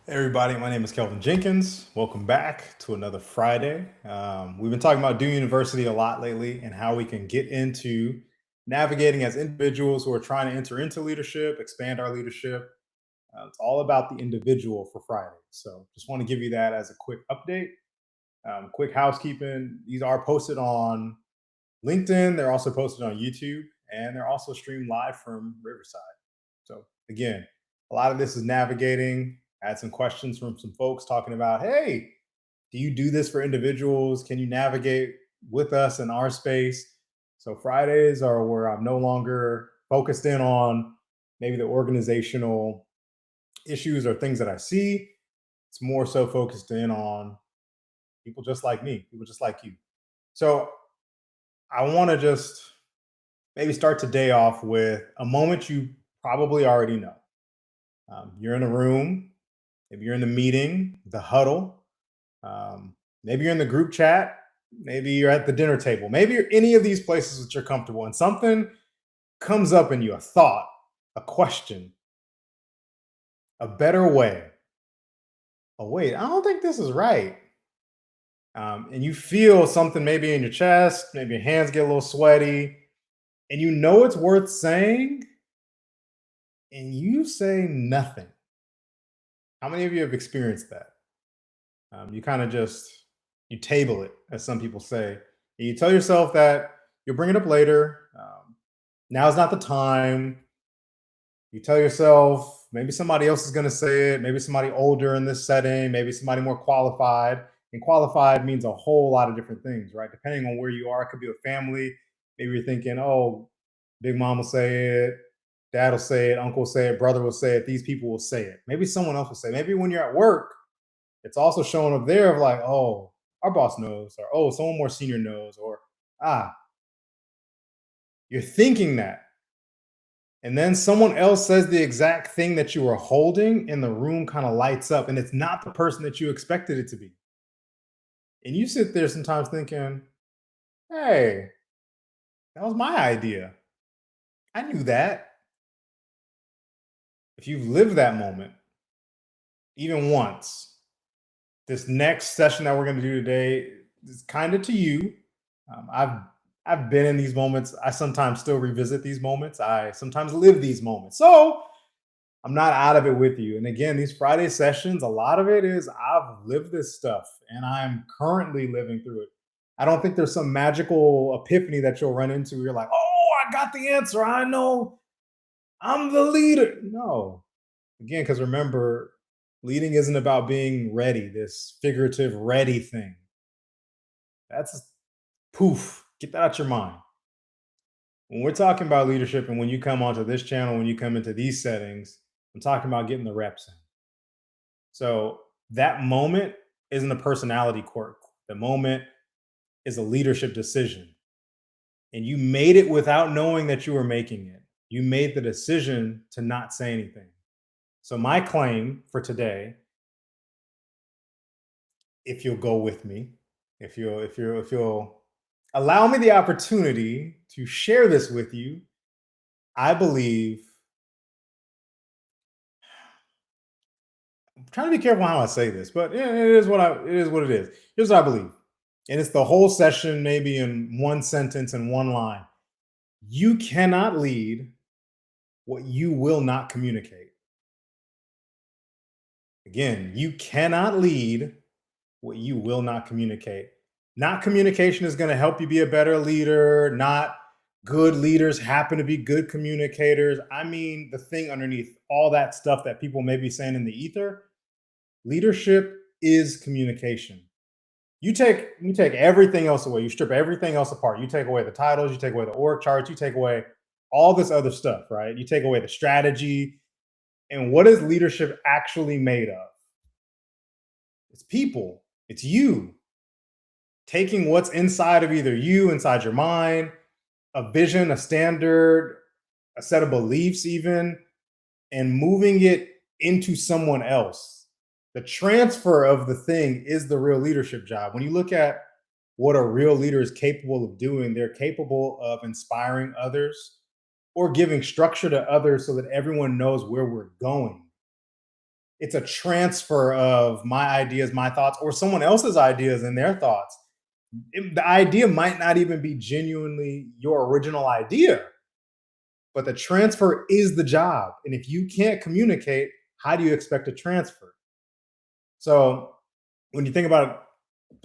Hey everybody, my name is Kelvin Jenkins. Welcome back to another Friday. We've been talking about Dune University a lot lately and how we can get into navigating as individuals who are trying to enter into leadership, expand our leadership. It's all about the individual for Friday. So just want to give you that as a quick update, quick housekeeping. These are posted on LinkedIn, they're also posted on YouTube, and they're also streamed live from Riverside. So again, a lot of this is navigating. I had some questions from some folks talking about, hey, do you do this for individuals? Can you navigate with us in our space? So Fridays are where I'm no longer focused in on maybe the organizational issues or things that I see. It's more so focused in on people just like me, people just like you. So I want to just maybe start today off with a moment you probably already know. You're in a room, maybe you're in the meeting, the huddle, maybe you're in the group chat, maybe you're at the dinner table, maybe you're any of these places that you're comfortable in. Something comes up in you, a thought, a question, a better way. Oh, wait, I don't think this is right. And you feel something maybe in your chest, maybe your hands get a little sweaty, and you know it's worth saying, and you say nothing. How many of you have experienced that? You kind of just you table it, as some people say. And you tell yourself that you'll bring it up later. Now's not the time. You tell yourself maybe somebody else is going to say it, maybe somebody older in this setting, maybe somebody more qualified. And qualified means a whole lot of different things, right? Depending on where you are, it could be a family. Maybe you're thinking, oh, big mom will say it, dad will say it, uncle will say it, brother will say it, these people will say it. Maybe someone else will say it. Maybe when you're at work, it's also showing up there of like, oh, our boss knows, or oh, someone more senior knows, or ah, you're thinking that. And then someone else says the exact thing that you were holding, and the room kind of lights up, and it's not the person that you expected it to be. And you sit there sometimes thinking, hey, that was my idea. I knew that. If you've lived that moment, even once, this next session that we're going to do today is kind of to you. I've been in these moments. I sometimes still revisit these moments. I sometimes live these moments. So I'm not out of it with you. And again, these Friday sessions, a lot of it is I've lived this stuff and I'm currently living through it. I don't think there's some magical epiphany that you'll run into. You're like, oh, I got the answer. I know I'm the leader. No, again, because remember, leading isn't about being ready, this figurative ready thing. That's poof, get that out your mind. When we're talking about leadership and when you come onto this channel, when you come into these settings, I'm talking about getting the reps in. So that moment isn't a personality quirk. The moment is a leadership decision. And you made it without knowing that you were making it. You made the decision to not say anything. So my claim for today, if you'll go with me, if you'll allow me the opportunity to share this with you, I believe I'm trying to be careful how I say this, but yeah, it is what it is. Here's what I believe. And it's the whole session, maybe in one sentence and one line. You cannot lead what you will not communicate. Again, you cannot lead what you will not communicate. Not communication is going to help you be a better leader. Not good leaders happen to be good communicators. I mean, the thing underneath all that stuff that people may be saying in the ether, leadership is communication. You take everything else away. You strip everything else apart. You take away the titles, you take away the org charts, you take away all this other stuff, right? You take away the strategy. And what is leadership actually made of? It's people. It's you taking what's inside of either you, inside your mind, a vision, a standard, a set of beliefs, even, and moving it into someone else. The transfer of the thing is the real leadership job. When you look at what a real leader is capable of doing, they're capable of inspiring others or giving structure to others so that everyone knows where we're going. It's a transfer of my ideas, my thoughts, or someone else's ideas and their thoughts. The idea might not even be genuinely your original idea, but the transfer is the job. And if you can't communicate, how do you expect to transfer? So when you think about it,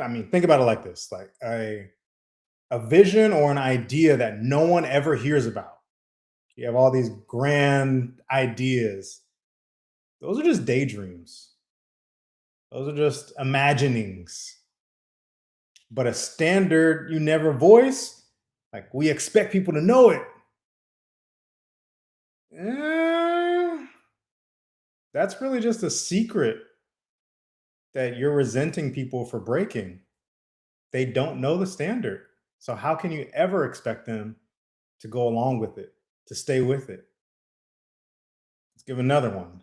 I mean, think about it like this: like a vision or an idea that no one ever hears about. You have all these grand ideas. Those are just daydreams. Those are just imaginings. But a standard you never voice, like we expect people to know it. eh, that's really just a secret that you're resenting people for breaking. They don't know the standard. So how can you ever expect them to go along with it, to stay with it? Let's give another one.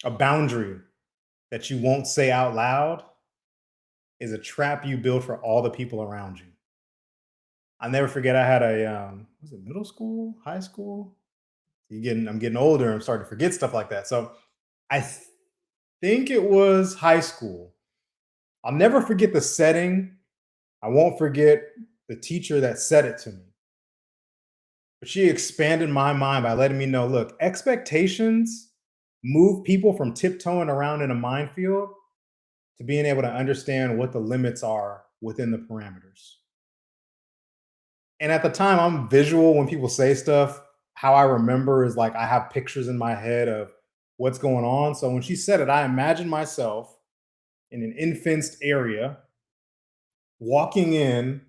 A boundary that you won't say out loud is a trap you build for all the people around you. I never forget. I had a was it middle school, high school? I'm getting older. I'm starting to forget stuff like that. So I think it was high school. I'll never forget the setting. I won't forget the teacher that said it to me. But she expanded my mind by letting me know, look, expectations move people from tiptoeing around in a minefield to being able to understand what the limits are within the parameters. And at the time, I'm visual when people say stuff. How I remember is like I have pictures in my head of what's going on. So when she said it, I imagined myself in an infenced area walking in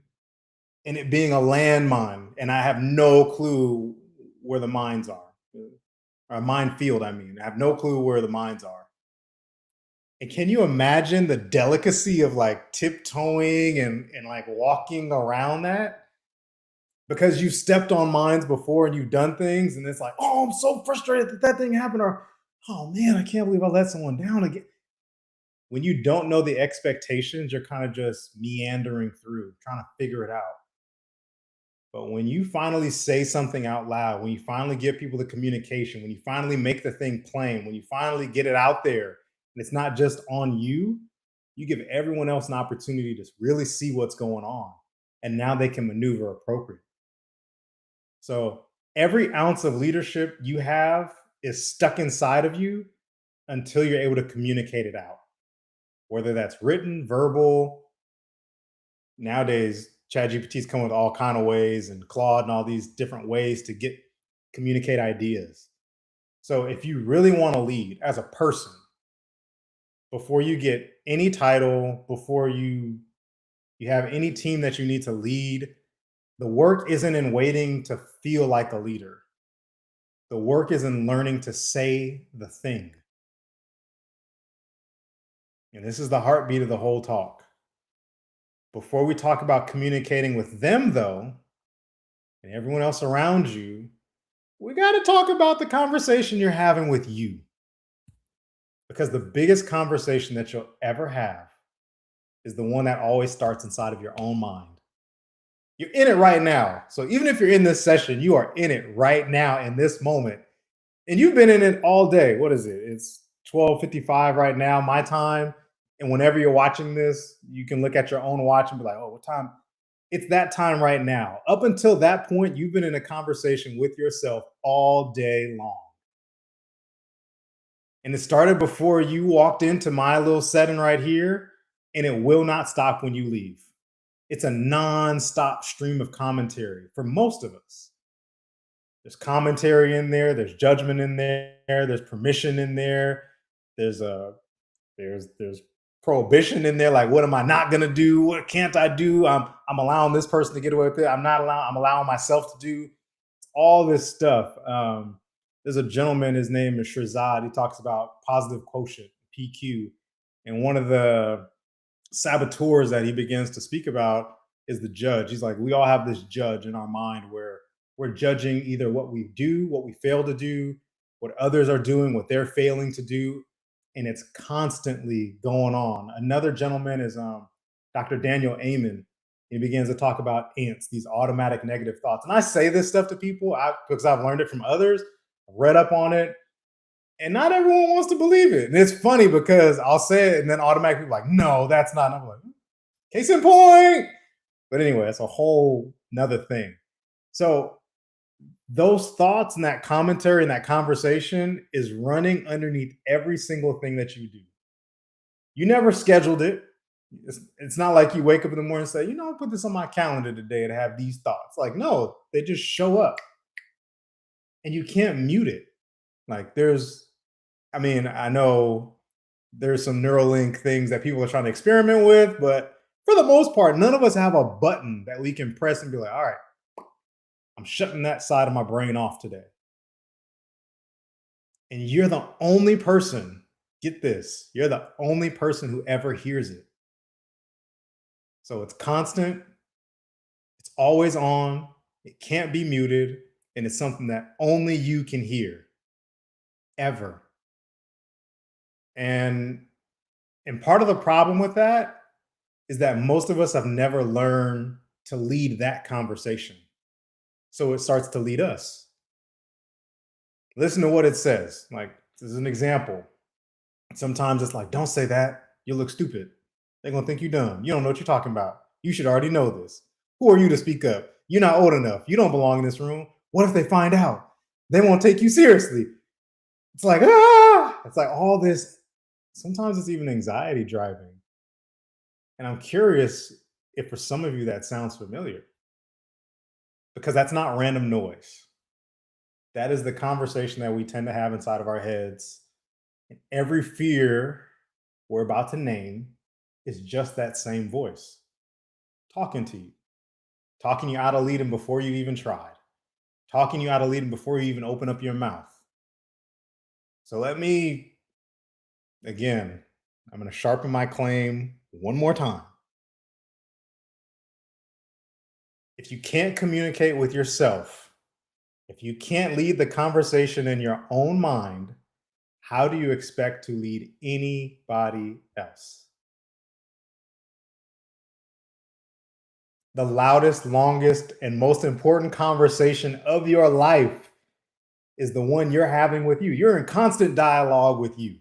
and it being a landmine, and I have no clue where the mines are. Or a minefield, I mean. I have no clue where the mines are. And can you imagine the delicacy of like tiptoeing and like walking around that? Because you've stepped on mines before and you've done things, and it's like, oh, I'm so frustrated that that thing happened, or oh man, I can't believe I let someone down again. When you don't know the expectations, you're kind of just meandering through, trying to figure it out. But when you finally say something out loud, when you finally give people the communication, when you finally make the thing plain, when you finally get it out there, and it's not just on you, you give everyone else an opportunity to really see what's going on. And now they can maneuver appropriately. So every ounce of leadership you have is stuck inside of you until you're able to communicate it out, whether that's written, verbal. Nowadays, ChatGPT's come with all kind of ways, and Claude and all these different ways to get communicate ideas. So if you really want to lead as a person, before you get any title, before you have any team that you need to lead, the work isn't in waiting to feel like a leader. The work is in learning to say the thing. And this is the heartbeat of the whole talk. Before we talk about communicating with them, though, and everyone else around you, we got to talk about the conversation you're having with you. Because the biggest conversation that you'll ever have is the one that always starts inside of your own mind. You're in it right now. So even if you're in this session, you are in it right now in this moment. And you've been in it all day. What is it? It's 12:55 right now, my time. And whenever you're watching this, you can look at your own watch and be like, oh, what time? It's that time right now. Up until that point, you've been in a conversation with yourself all day long. And it started before you walked into my little setting right here, and it will not stop when you leave. It's a non-stop stream of commentary for most of us. There's commentary in there, there's judgment in there, there's permission in there, there's a there's prohibition in there, like what am I not gonna do? What can't I do? I'm allowing this person to get away with it. I'm allowing myself to do all this stuff. There's a gentleman, his name is Shirzad. He talks about positive quotient, PQ. And one of the saboteurs that he begins to speak about is the judge. He's like, we all have this judge in our mind where we're judging either what we do, what we fail to do, what others are doing, what they're failing to do. And it's constantly going on. Another gentleman is Dr. Daniel Amen. He begins to talk about ants, these automatic negative thoughts. And I say this stuff to people because I've learned it from others, read up on it. And not everyone wants to believe it. And it's funny because I'll say it and then automatically like, no, that's not. And I'm like, case in point. But anyway, that's a whole nother thing. So those thoughts and that commentary and that conversation is running underneath every single thing that you do. You never scheduled it. It's not like you wake up in the morning and say, I'll put this on my calendar today to have these thoughts. Like, no, they just show up and you can't mute it. Like, I know there's some Neuralink things that people are trying to experiment with, but for the most part, none of us have a button that we can press and be like, all right, I'm shutting that side of my brain off today. And you're the only person, get this, you're the only person who ever hears it. So it's constant, it's always on, it can't be muted, and it's something that only you can hear ever. And part of the problem with that is that most of us have never learned to lead that conversation. So it starts to lead us. Listen to what it says. Like, this is an example. Sometimes it's like, don't say that. You look stupid. They're going to think you're dumb. You don't know what you're talking about. You should already know this. Who are you to speak up? You're not old enough. You don't belong in this room. What if they find out? They won't take you seriously. It's like, it's like all this. Sometimes it's even anxiety driving. And I'm curious if for some of you that sounds familiar, because that's not random noise. That is the conversation that we tend to have inside of our heads. And every fear we're about to name is just that same voice talking to you, talking you out of leading before you even tried, talking you out of leading before you even open up your mouth. So again, I'm going to sharpen my claim one more time. If you can't communicate with yourself, if you can't lead the conversation in your own mind, how do you expect to lead anybody else? The loudest, longest, and most important conversation of your life is the one you're having with you. You're in constant dialogue with you.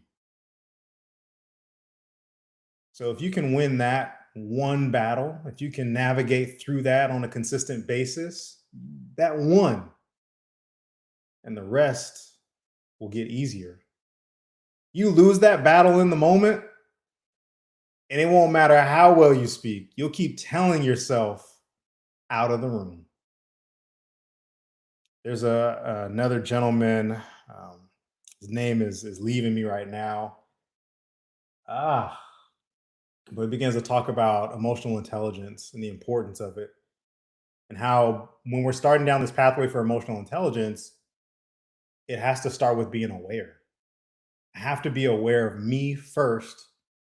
So if you can win that one battle, if you can navigate through that on a consistent basis, that one, and the rest will get easier. You lose that battle in the moment, and it won't matter how well you speak. You'll keep telling yourself out of the room. There's another gentleman. His name is leaving me right now. Ah, but he begins to talk about emotional intelligence and the importance of it, and how when we're starting down this pathway for emotional intelligence, it has to start with being aware. I have to be aware of me first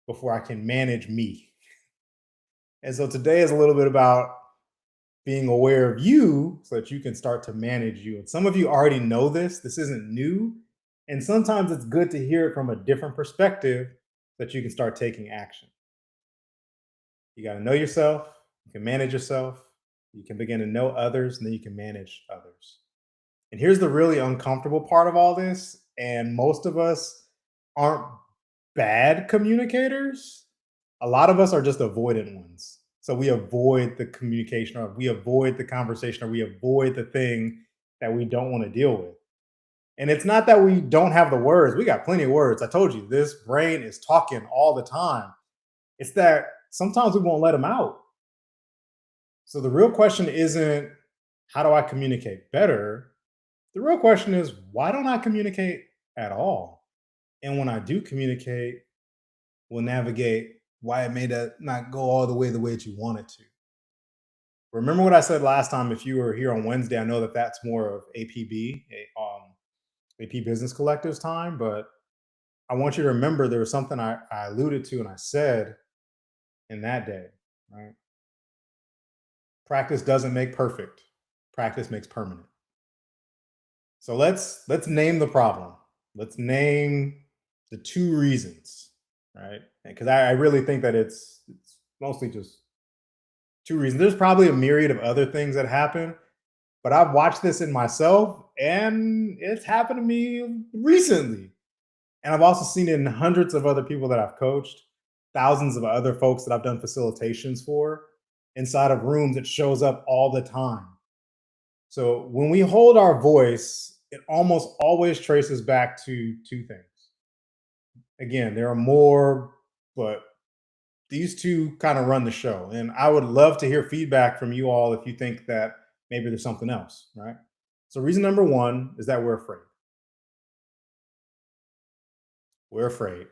before I can manage me. And so today is a little bit about being aware of you so that you can start to manage you. And some of you already know this. This isn't new. And sometimes it's good to hear it from a different perspective so that you can start taking action. You got to know yourself, you can manage yourself, you can begin to know others, and then you can manage others. And here's the really uncomfortable part of all this. And most of us aren't bad communicators. A lot of us are just avoidant ones. So we avoid the communication, or we avoid the conversation, or we avoid the thing that we don't want to deal with. And it's not that we don't have the words. We got plenty of words. I told you, this brain is talking all the time. It's that sometimes we won't let them out. So the real question isn't, how do I communicate better? The real question is, why don't I communicate at all? And when I do communicate, we'll navigate why it may not go all the way that you want it to. Remember what I said last time. If you were here on Wednesday, I know that that's more of AP Business Collective's time, but I want you to remember there was something I alluded to and I said in that day, right? Practice doesn't make perfect. Practice makes permanent. So let's name the problem. Let's name the two reasons, right? Because I really think that it's mostly just two reasons. There's probably a myriad of other things that happen, but I've watched this in myself, and it's happened to me recently. And I've also seen it in hundreds of other people that I've coached, thousands of other folks that I've done facilitations for inside of rooms. It shows up all the time. So when we hold our voice, it almost always traces back to two things. Again, there are more, but these two kind of run the show. And I would love to hear feedback from you all if you think that maybe there's something else, right? So, reason number one is that we're afraid. We're afraid.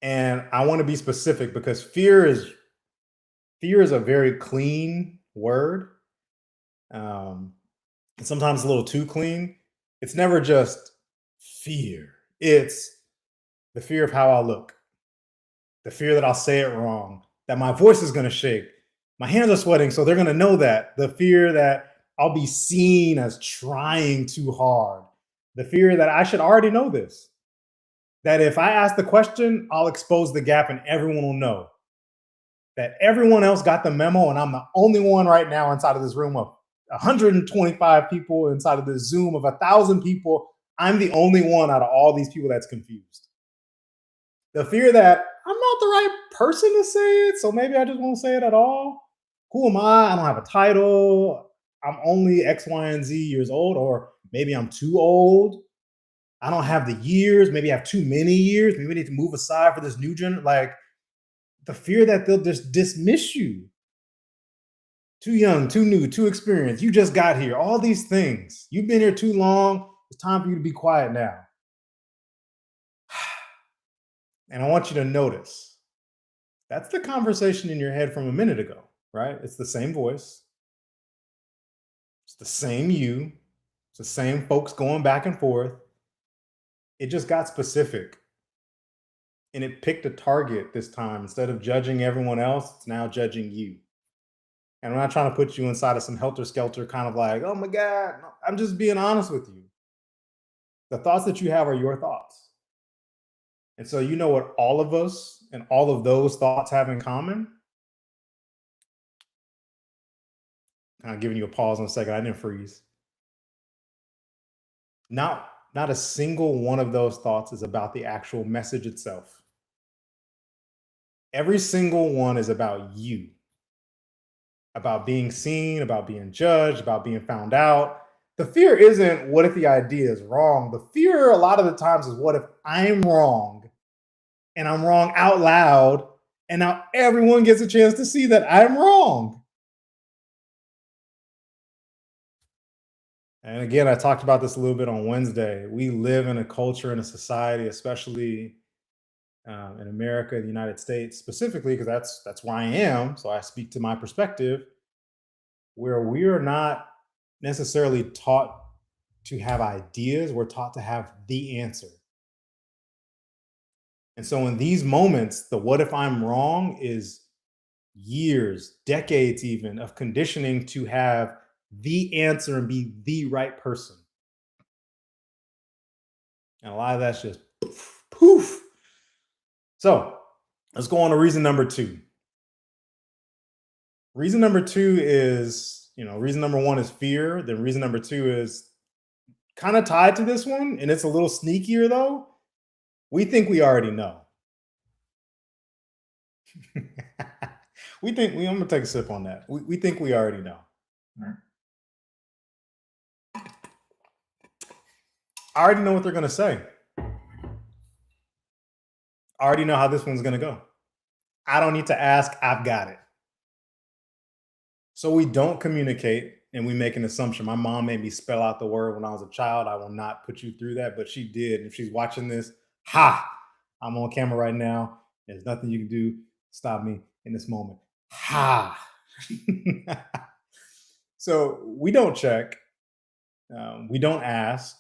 And I want to be specific because fear is a very clean word. Um, and sometimes a little too clean. It's never just fear. It's the fear of how I look, the fear that I'll say it wrong, that my voice is going to shake, my hands are sweating, so they're going to know that, the fear that I'll be seen as trying too hard, the fear that I should already know this, that if I ask the question, I'll expose the gap and everyone will know that everyone else got the memo and I'm the only one right now inside of this room of 125 people inside of this Zoom of 1,000 people. I'm the only one out of all these people that's confused. The fear that I'm not the right person to say it, so maybe I just won't say it at all. Who am I? I don't have a title. I'm only X, Y, and Z years old, or maybe I'm too old. I don't have the years. Maybe I have too many years. Maybe I need to move aside for this new gen. Like the fear that they'll just dismiss you. Too young, too new, too experienced. You just got here. All these things. You've been here too long. It's time for you to be quiet now. And I want you to notice that's the conversation in your head from a minute ago, right? It's the same voice, it's the same you, it's the same folks going back and forth. It just got specific and it picked a target this time. Instead of judging everyone else, it's now judging you. And I'm not trying to put you inside of some helter skelter kind of like, oh my God. No, I'm just being honest with you. The thoughts that you have are your thoughts. And so, you know what all of us and all of those thoughts have in common? Kind of giving you a pause in a second. I didn't freeze. Not a single one of those thoughts is about the actual message itself. Every single one is about you, about being seen, about being judged, about being found out. The fear isn't what if the idea is wrong. The fear a lot of the times is what if I'm wrong and I'm wrong out loud and now everyone gets a chance to see that I'm wrong. And again, I talked about this a little bit on Wednesday. We live in a culture and a society, especially in America, the United States specifically, because that's where I am. So I speak to my perspective, where we are not necessarily taught to have ideas. We're taught to have the answer. And so in these moments, the what if I'm wrong is years, decades even of conditioning to have the answer and be the right person. And a lot of that's just poof, poof. So let's go on to reason number two. Reason number two is, reason number one is fear. Then reason number two is kind of tied to this one, and it's a little sneakier though. We think we already know. I'm gonna take a sip on that. We think we already know. Right. I already know what they're gonna say. I already know how this one's gonna go. I don't need to ask, I've got it. So we don't communicate and we make an assumption. My mom made me spell out the word when I was a child. I will not put you through that, but she did. If she's watching this, ha, I'm on camera right now. There's nothing you can do to stop me in this moment. Ha. So we don't check. We don't ask.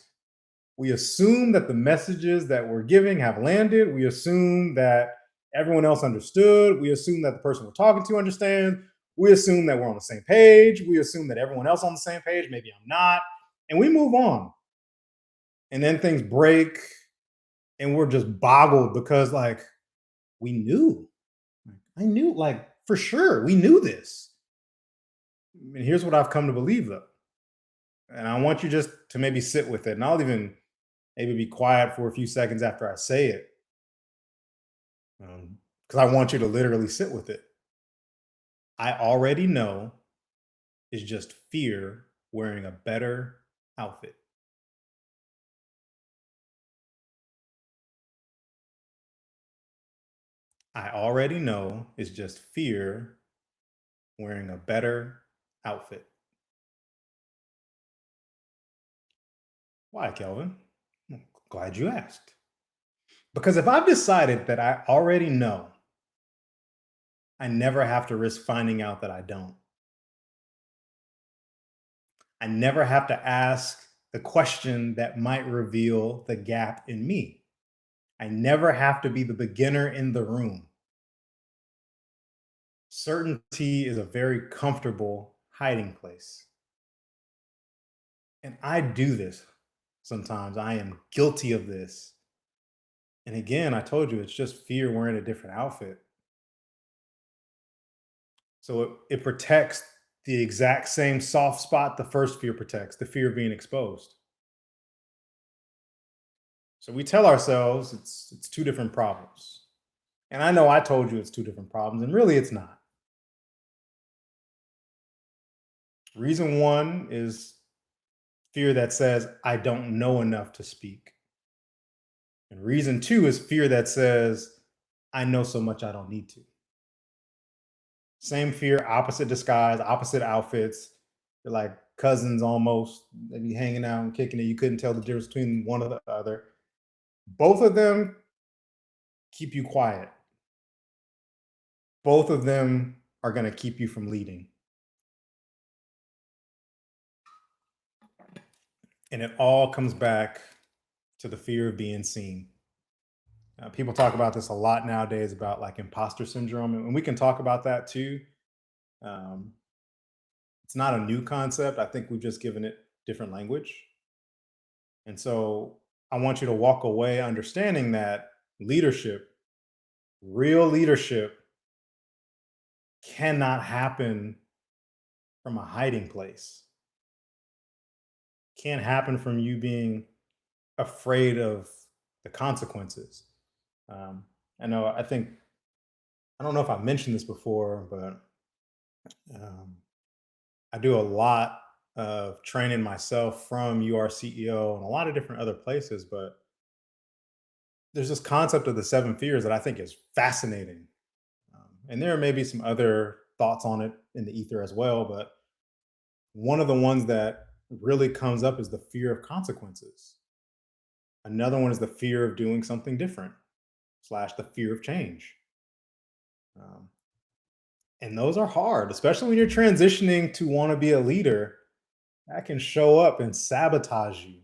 We assume that the messages that we're giving have landed. We assume that everyone else understood. We assume that the person we're talking to understands. We assume that we're on the same page. We assume that everyone else on the same page. Maybe I'm not. And we move on. And then things break and we're just boggled because, like, we knew. I knew, like, for sure, we knew this. And here's what I've come to believe, though. And I want you just to maybe sit with it. And I'll even Maybe be quiet for a few seconds after I say it, because I want you to literally sit with it. I already know is just fear wearing a better outfit. I already know is just fear wearing a better outfit. Why, Kelvin? Glad you asked. Because if I've decided that I already know, I never have to risk finding out that I don't. I never have to ask the question that might reveal the gap in me. I never have to be the beginner in the room. Certainty is a very comfortable hiding place. And I do this sometimes. I am guilty of this. And again, I told you it's just fear wearing a different outfit. So it protects the exact same soft spot the first fear protects, the fear of being exposed. So we tell ourselves it's two different problems. And I know I told you it's two different problems, and really it's not. Reason one is fear that says, I don't know enough to speak. And reason two is fear that says, I know so much I don't need to. Same fear, opposite disguise, opposite outfits. They're like cousins almost. They be hanging out and kicking it. You couldn't tell the difference between one or the other. Both of them keep you quiet. Both of them are going to keep you from leading. And it all comes back to the fear of being seen. People talk about this a lot nowadays about like imposter syndrome, and we can talk about that too. Um, it's not a new concept. I think we've just given it different language. And so I want you to walk away understanding that leadership, real leadership, cannot happen from a hiding place. Can't happen from you being afraid of the consequences. Um, I know, I think, I don't know if I mentioned this before, but um, I do a lot of training myself from UR CEO and a lot of different other places. But there's this concept of the seven fears that I think is fascinating. And there may be some other thoughts on it in the ether as well. But one of the ones that really comes up is the fear of consequences. Another one is the fear of doing something different, slash, the fear of change. Um, and those are hard, especially when you're transitioning to want to be a leader. That can show up and sabotage you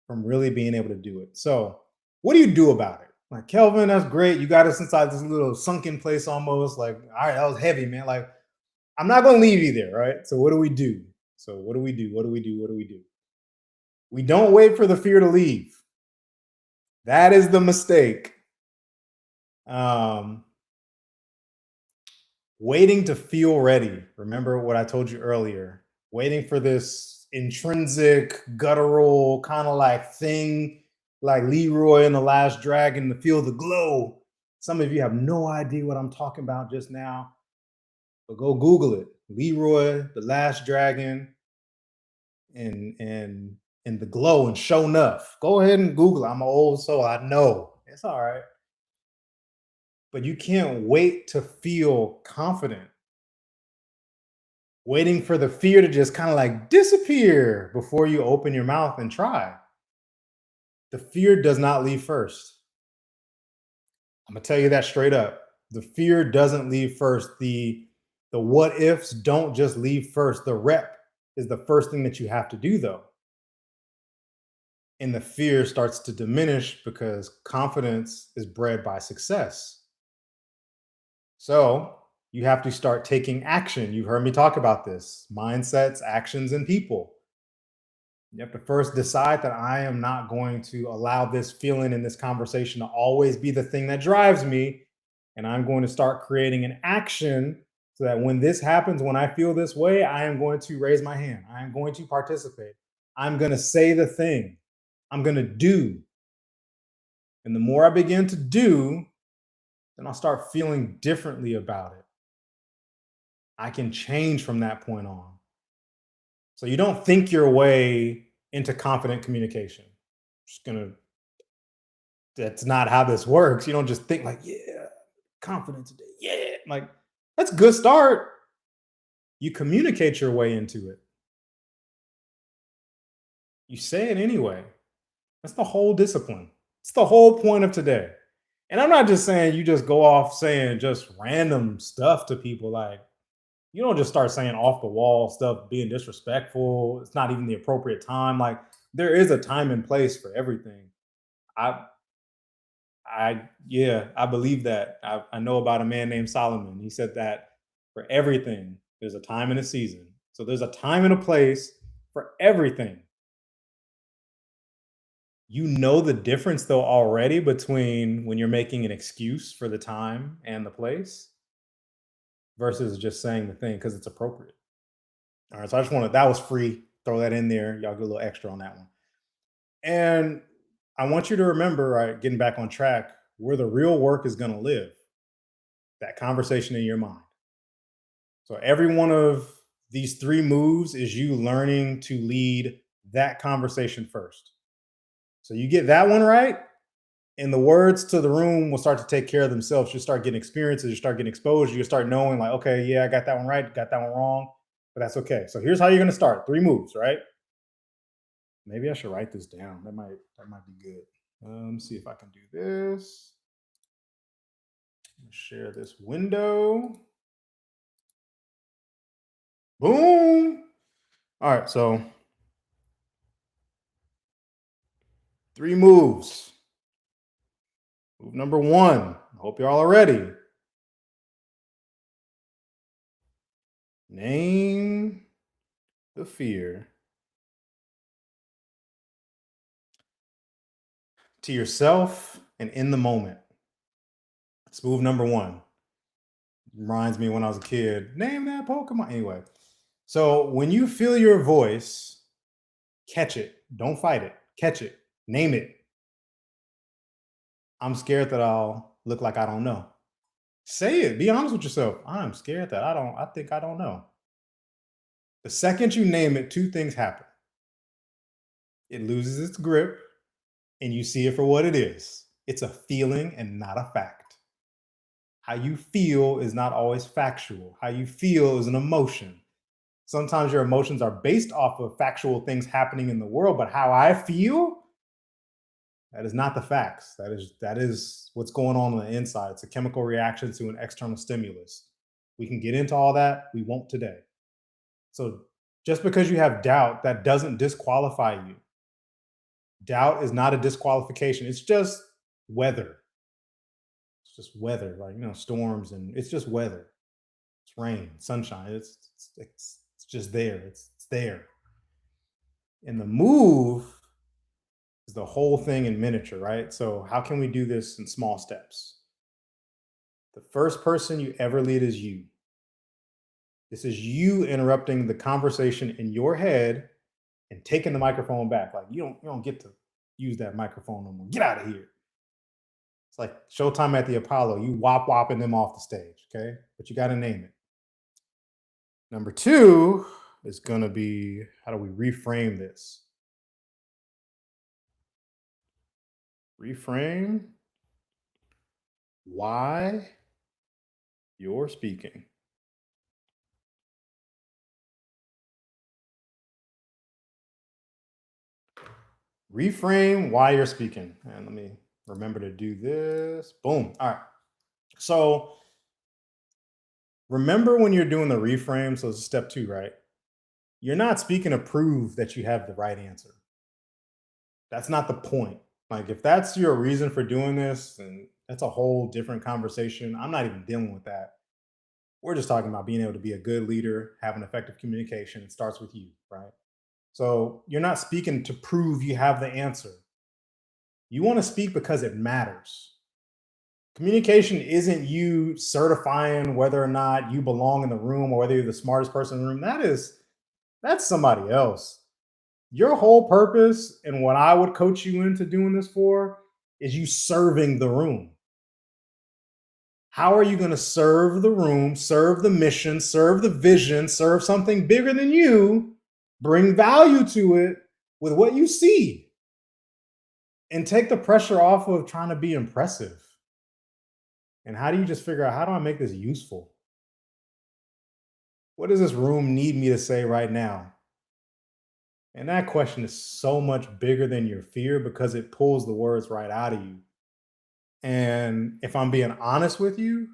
from really being able to do it. So, what do you do about it? Like, Kelvin, that's great. You got us inside this little sunken place almost. Like, all right, that was heavy, man. Like, I'm not going to leave you there, right? So, what do we do? So, what do we do? What do we do? What do we do? We don't wait for the fear to leave. That is the mistake. Um, Waiting to feel ready. Remember what I told you earlier. Waiting for this intrinsic, guttural kind of like thing, like Leroy in The Last Dragon, to feel the glow. Some of you have no idea what I'm talking about just now, but go Google it. Leroy, The Last Dragon, and the glow and show enough. Go ahead and Google it. I'm an old soul. I know. It's all right. But you can't wait to feel confident, waiting for the fear to just kind of like disappear before you open your mouth and try. The fear does not leave first. I'm gonna tell you that straight up. The fear doesn't leave first. The what ifs don't just leave first. The rep is the first thing that you have to do though. And the fear starts to diminish because confidence is bred by success. So you have to start taking action. You've heard me talk about this: mindsets, actions, and people. You have to first decide that I am not going to allow this feeling in this conversation to always be the thing that drives me. And I'm going to start creating an action so that when this happens, when I feel this way, I am going to raise my hand. I am going to participate. I'm going to say the thing. I'm going to do. And the more I begin to do, then I'll start feeling differently about it. I can change from that point on. So you don't think your way into confident communication. Just gonna That's not how this works. You don't just think like, yeah, confident today. Yeah. Like, that's a good start. You communicate your way into it. You say it anyway. That's the whole discipline. It's the whole point of today. And I'm not just saying you just go off saying just random stuff to people. Like, you don't just start saying off the wall stuff, being disrespectful. It's not even the appropriate time. Like, there is a time and place for everything. I yeah, I believe that. I know about a man named Solomon. He said that for everything, there's a time and a season. So there's a time and a place for everything. You know the difference though already between when you're making an excuse for the time and the place versus just saying the thing because it's appropriate. All right. So I just wanted that was free. Throw that in there. Y'all get a little extra on that one. And I want you to remember, right, getting back on track, where the real work is going to live, that conversation in your mind. So every one of these three moves is you learning to lead that conversation first. So you get that one right, and the words to the room will start to take care of themselves. You start getting experiences, you start getting exposure, you start knowing, like, okay, yeah, I got that one right, got that one wrong, but that's okay. So here's how you're gonna start. Three moves, right? Maybe I should write this down. That might be good. Let me see if I can do this. Share this window. Boom. All right, so three moves. Move number one. I hope you're all ready. Name the fear to yourself and in the moment. It's move number one. Reminds me when I was a kid. Name that Pokemon. Anyway, so when you feel your voice, catch it. Don't fight it. Catch it. Name it. I'm scared that I'll look like I don't know. Say it. Be honest with yourself. I'm scared that I think I don't know. The second you name it, two things happen. It loses its grip and you see it for what it is. It's a feeling and not a fact. How you feel is not always factual. How you feel is an emotion. Sometimes your emotions are based off of factual things happening in the world, but how I feel, that is not the facts. That is what's going on the inside. It's a chemical reaction to an external stimulus. We can get into all that. We won't today. So just because you have doubt, that doesn't disqualify you. Doubt is not a disqualification. It's just weather. It's just weather, like, storms, and it's just weather. It's rain, sunshine. It's just there. It's there. And the move is the whole thing in miniature, right? So how can we do this in small steps? The first person you ever lead is you. This is you interrupting the conversation in your head and taking the microphone back. Like, you don't get to use that microphone no more. Get out of here. It's like Showtime at the Apollo. You whopping them off the stage, okay? But you got to name it. Number two is going to be, how do we reframe this? Reframe why you're speaking. Reframe why you're speaking. And let me remember to do this. Boom. All right. So remember when you're doing the reframe, so it's step two, right? You're not speaking to prove that you have the right answer. That's not the point. Like, if that's your reason for doing this, then that's a whole different conversation. I'm not even dealing with that. We're just talking about being able to be a good leader, having effective communication. It starts with you, right? So you're not speaking to prove you have the answer. You want to speak because it matters. Communication isn't you certifying whether or not you belong in the room or whether you're the smartest person in the room. That's somebody else. Your whole purpose and what I would coach you into doing this for is you serving the room. How are you going to serve the room, serve the mission, serve the vision, serve something bigger than you, bring value to it with what you see, and take the pressure off of trying to be impressive? And how do you just figure out, how do I make this useful? What does this room need me to say right now? And that question is so much bigger than your fear because it pulls the words right out of you. And if I'm being honest with you,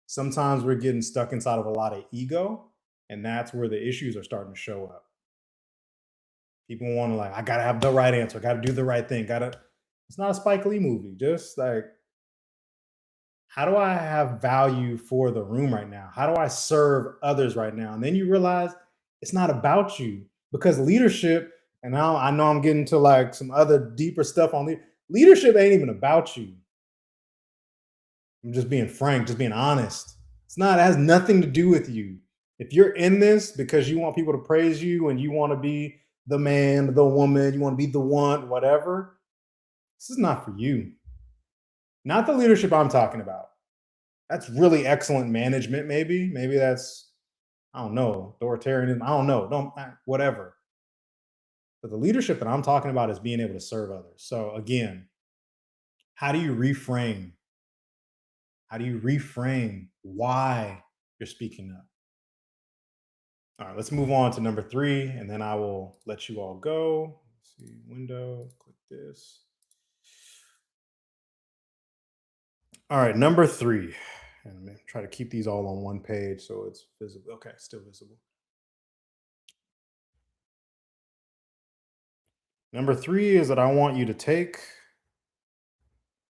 sometimes we're getting stuck inside of a lot of ego, and that's where the issues are starting to show up. People want to, like, I gotta have the right answer, gotta do the right thing, gotta. It's not a Spike Lee movie. Just like, how do I have value for the room right now? How do I serve others right now? And then you realize it's not about you, because leadership, and now I know I'm getting to like some other deeper stuff on leadership ain't even about you. I'm just being frank, just being honest. It's not, it has nothing to do with you. If you're in this because you want people to praise you and you want to be the man, the woman, you want to be the one, whatever, this is not for you. Not the leadership I'm talking about. That's really excellent management, maybe. Maybe that's, I don't know, authoritarianism. I don't know. Don't, whatever. But the leadership that I'm talking about is being able to serve others. So again, how do you reframe? How do you reframe why you're speaking up? All right, let's move on to number 3, and then I will let you all go. Let's see, window, click this. All right, number 3. And try to keep these all on one page so it's visible. Okay, still visible. Number 3 is that I want you to take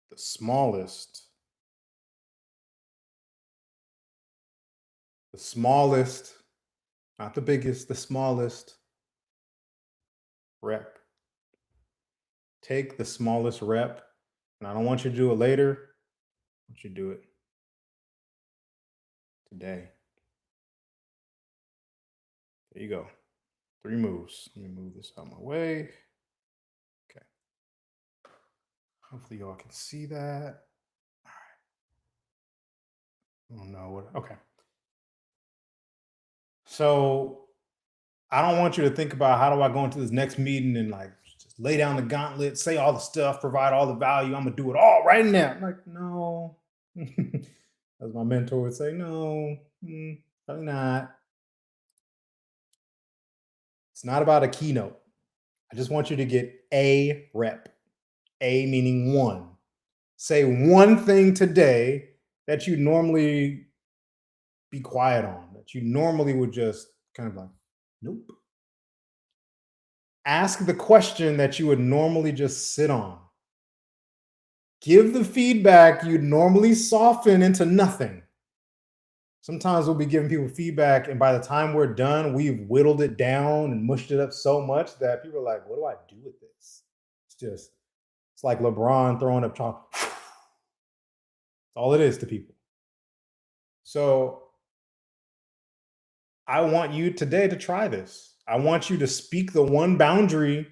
the smallest, not the biggest, the smallest rep. Take the smallest rep, and I don't want you to do it later. I want you to do it today. There you go. 3 moves. Let me move this out of my way. Okay. Hopefully y'all can see that. All right. Oh no, what? Okay. So I don't want you to think about, how do I go into this next meeting and like just lay down the gauntlet, say all the stuff, provide all the value. I'm gonna do it all right now. I'm like, no. As my mentor would say, no, probably not. It's not about a keynote. I just want you to get a rep. A meaning one. Say one thing today that you normally be quiet on, that you normally would just kind of like, nope. Ask the question that you would normally just sit on. Give the feedback you'd normally soften into nothing. Sometimes we'll be giving people feedback, and by the time we're done, we've whittled it down and mushed it up so much that people are like, what do I do with this? It's just, it's like LeBron throwing up chalk. That's all it is to people. So I want you today to try this. I want you to speak the one boundary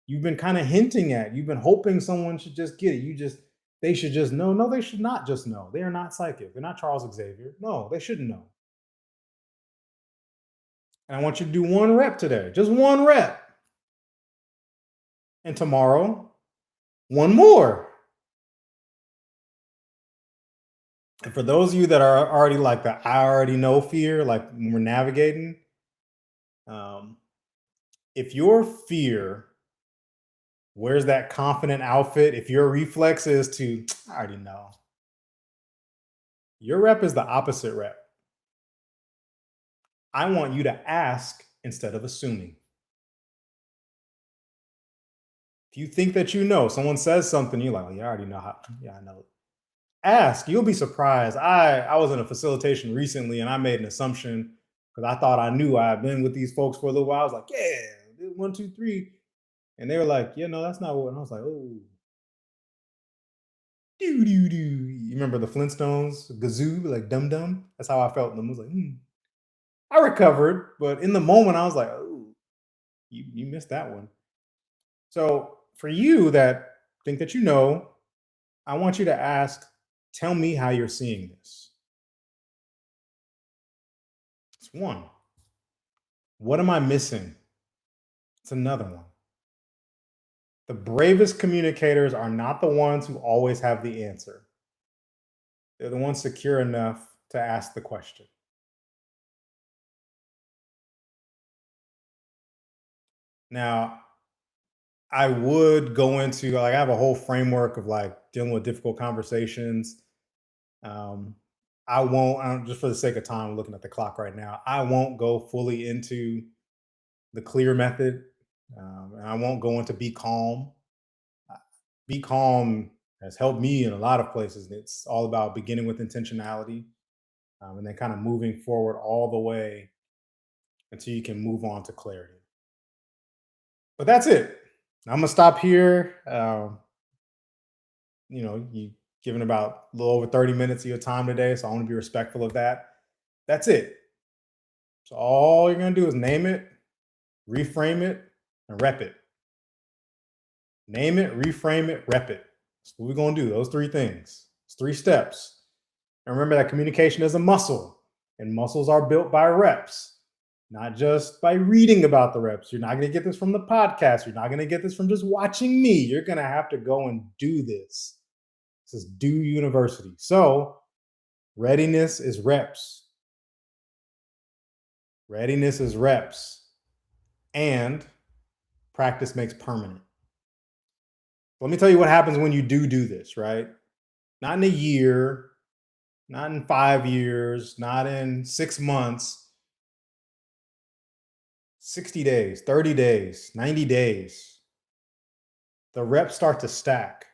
you've been kind of hinting at. You've been hoping someone should just get it. They should just know. No, they should not just know. They are not psychic. They're not Charles Xavier. No, they shouldn't know. And I want you to do one rep today, just one rep. And tomorrow, one more. And for those of you that are already like the I already know fear, like when we're navigating, um, if your fear wears that confident outfit, if your reflex is to, I already know, your rep is the opposite rep. I want you to ask instead of assuming. If you think that you know, someone says something, you're like, oh, yeah, I already know how. Yeah, I know it. Ask. You'll be surprised. I was in a facilitation recently, and I made an assumption because I thought I knew. I've been with these folks for a little while. I was like, yeah, 1, 2, 3, and they were like, yeah, no, that's not what. And I was like, oh, do do do. You remember the Flintstones, Gazoo, like dum dum? That's how I felt. And I was like, I recovered, but in the moment, I was like, oh, you missed that one. So for you that think that you know, I want you to ask, tell me how you're seeing this. It's one. What am I missing? It's another one. The bravest communicators are not the ones who always have the answer. They're the ones secure enough to ask the question. Now, I would go into like I have a whole framework of like dealing with difficult conversations. Um, I won't just for the sake of time, I'm looking at the clock right now. I won't go fully into the clear method, and I won't go into be calm. Uh, Be calm has helped me in a lot of places. It's all about beginning with intentionality, and then kind of moving forward all the way until you can move on to clarity. But that's it. I'm gonna stop here. You given about a little over 30 minutes of your time today, so I want to be respectful of that. That's it. So all you're gonna do is name it, reframe it, and rep it. Name it, reframe it, rep it. That's what we're gonna do. Those three things. It's 3 steps. And remember that communication is a muscle, and muscles are built by reps, not just by reading about the reps. You're not gonna get this from the podcast. You're not gonna get this from just watching me. You're gonna have to go and do this. This is Do University. So readiness is reps. Readiness is reps. And practice makes permanent. Let me tell you what happens when you do this, right? Not in a year, not in 5 years, not in 6 months, 60 days, 30 days, 90 days. The reps start to stack.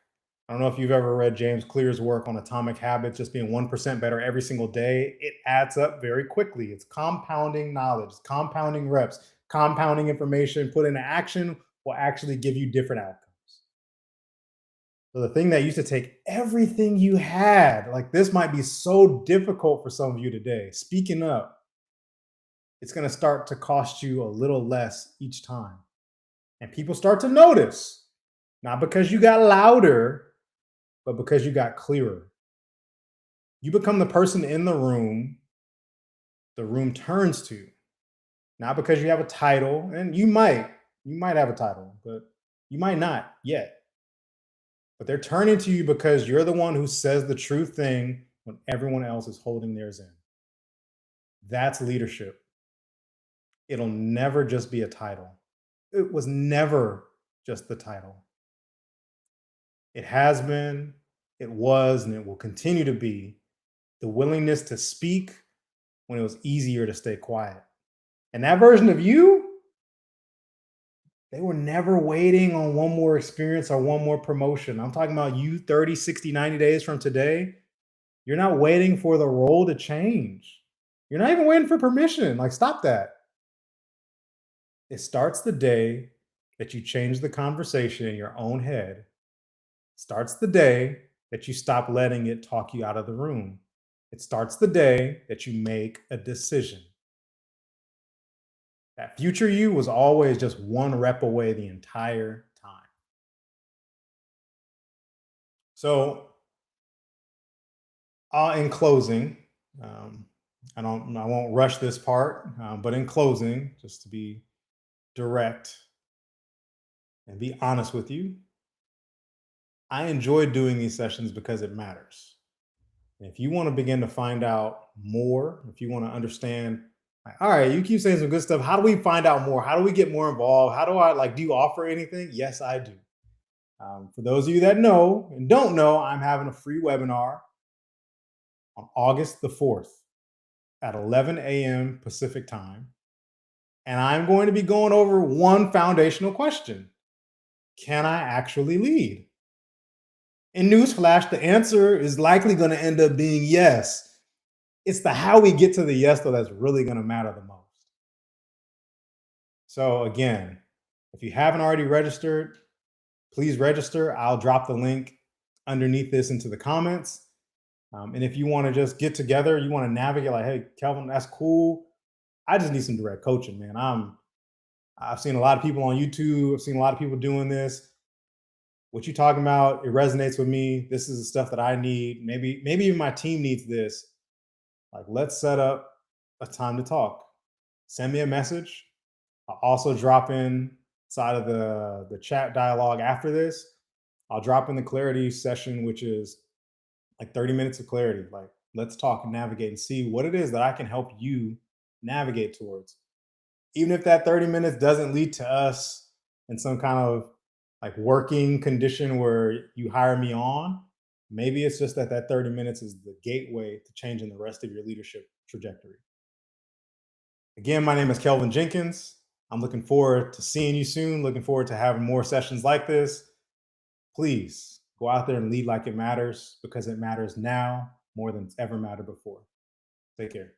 I don't know if you've ever read James Clear's work on atomic habits, just being 1% better every single day. It adds up very quickly. It's compounding knowledge, compounding reps, compounding information put into action will actually give you different outcomes. So the thing that used to take everything you had, like this might be so difficult for some of you today. Speaking up, it's going to start to cost you a little less each time. And people start to notice, not because you got louder, but because you got clearer. You become the person in the room turns to, not because you have a title, and you might have a title, but you might not yet. But they're turning to you because you're the one who says the true thing when everyone else is holding theirs in. That's leadership. It'll never just be a title. It was never just the title. It has been, it was, and it will continue to be the willingness to speak when it was easier to stay quiet. And that version of you, they were never waiting on one more experience or one more promotion. I'm talking about you 30, 60, 90 days from today. You're not waiting for the role to change. You're not even waiting for permission. Like, stop that. It starts the day that you change the conversation in your own head. It starts the day that you stop letting it talk you out of the room. It starts the day that you make a decision. That future you was always just one rep away the entire time. So, in closing, um, I won't rush this part, but in closing, just to be direct and be honest with you, I enjoy doing these sessions because it matters. And if you want to begin to find out more, if you want to understand, like, all right, you keep saying some good stuff. How do we find out more? How do we get more involved? How do I like? Do you offer anything? Yes, I do. For those of you that know and don't know, I'm having a free webinar on August the 4th at 11 a.m. Pacific time. And I'm going to be going over one foundational question. Can I actually lead? In newsflash, the answer is likely going to end up being yes. It's the how we get to the yes, though, that's really going to matter the most. So, again, if you haven't already registered, please register. I'll drop the link underneath this into the comments. And if you want to just get together, you want to navigate, like, hey, Kelvin, that's cool. I just need some direct coaching, man. I've seen a lot of people on YouTube. I've seen a lot of people doing this. what you talking about, it resonates with me. This is the stuff that I need. Maybe even my team needs this. Like, let's set up a time to talk. Send me a message. I'll also drop in side of the chat dialogue after this. I'll drop in the clarity session, which is like 30 minutes of clarity. Like, let's talk and navigate and see what it is that I can help you navigate towards. Even if that 30 minutes doesn't lead to us in some kind of like working condition where you hire me on, maybe it's just that that 30 minutes is the gateway to changing the rest of your leadership trajectory. Again, my name is Kelvin Jenkins. I'm looking forward to seeing you soon, looking forward to having more sessions like this. Please go out there and lead like it matters, because it matters now more than it's ever mattered before. Take care.